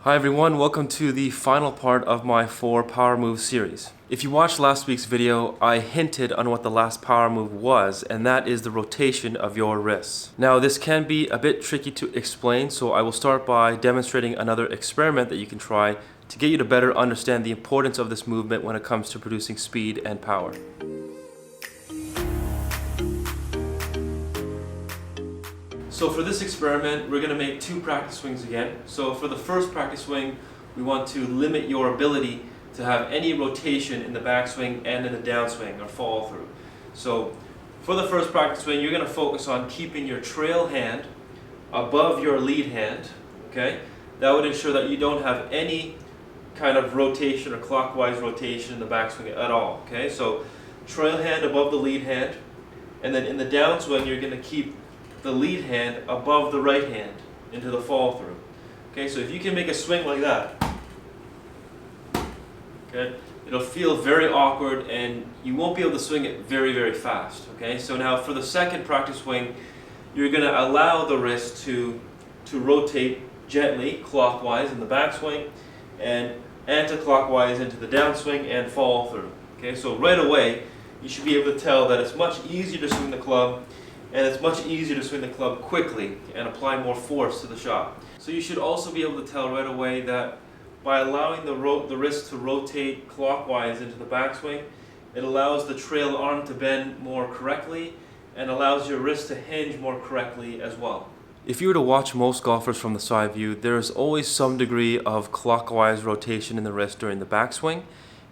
Hi everyone, welcome to the final part of my 4 power move series. If you watched last week's video, I hinted on what the last power move was, and that is the rotation of your wrists. Now this can be a bit tricky to explain, so I will start by demonstrating another experiment that you can try to get you to better understand the importance of this movement when it comes to producing speed and power. So for this experiment, we're going to make 2 practice swings again. So for the first practice swing, we want to limit your ability to have any rotation in the backswing and in the downswing or follow through. So for the first practice swing, you're going to focus on keeping your trail hand above your lead hand. Okay, that would ensure that you don't have any kind of rotation or clockwise rotation in the backswing at all. Okay, so trail hand above the lead hand, and then in the downswing, you're going to keep the lead hand above the right hand into the follow through. Okay, so if you can make a swing like that, okay, it'll feel very awkward and you won't be able to swing it very fast. Okay, so now for the second practice swing, you're going to allow the wrist to rotate gently clockwise in the backswing and anti-clockwise into the downswing and follow through. Okay, so right away you should be able to tell that it's much easier to swing the club, and it's much easier to swing the club quickly and apply more force to the shot. So you should also be able to tell right away that by allowing the wrist to rotate clockwise into the backswing, it allows the trail arm to bend more correctly and allows your wrist to hinge more correctly as well. If you were to watch most golfers from the side view, there is always some degree of clockwise rotation in the wrist during the backswing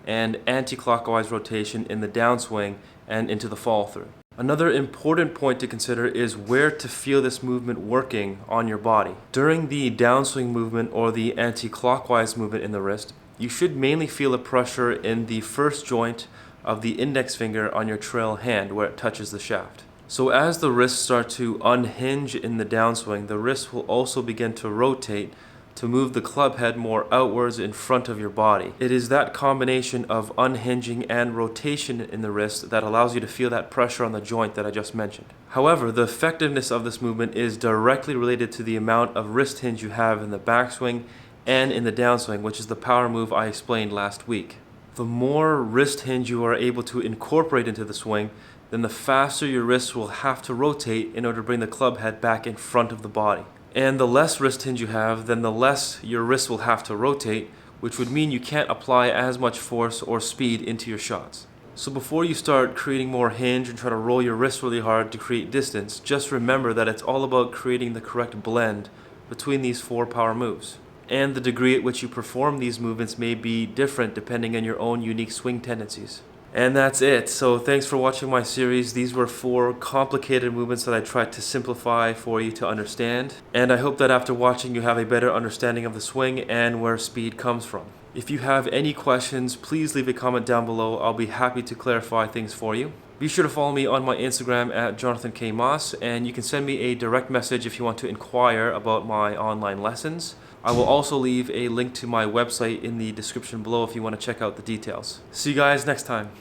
and anti-clockwise rotation in the downswing and into the follow through. Another important point to consider is where to feel this movement working on your body. During the downswing movement or the anti-clockwise movement in the wrist, you should mainly feel a pressure in the first joint of the index finger on your trail hand where it touches the shaft. So as the wrists start to unhinge in the downswing, the wrist will also begin to rotate to move the club head more outwards in front of your body. It is that combination of unhinging and rotation in the wrist that allows you to feel that pressure on the joint that I just mentioned. However, the effectiveness of this movement is directly related to the amount of wrist hinge you have in the backswing and in the downswing, which is the power move I explained last week. The more wrist hinge you are able to incorporate into the swing, then the faster your wrists will have to rotate in order to bring the club head back in front of the body. And the less wrist hinge you have, then the less your wrist will have to rotate, which would mean you can't apply as much force or speed into your shots. So before you start creating more hinge and try to roll your wrist really hard to create distance, just remember that it's all about creating the correct blend between these 4 power moves. And the degree at which you perform these movements may be different depending on your own unique swing tendencies. And that's it. So thanks for watching my series. These were 4 complicated movements that I tried to simplify for you to understand. And I hope that after watching you have a better understanding of the swing and where speed comes from. If you have any questions, please leave a comment down below. I'll be happy to clarify things for you. Be sure to follow me on my Instagram at Jonathan K. Moss, and you can send me a direct message if you want to inquire about my online lessons. I will also leave a link to my website in the description below if you want to check out the details. See you guys next time.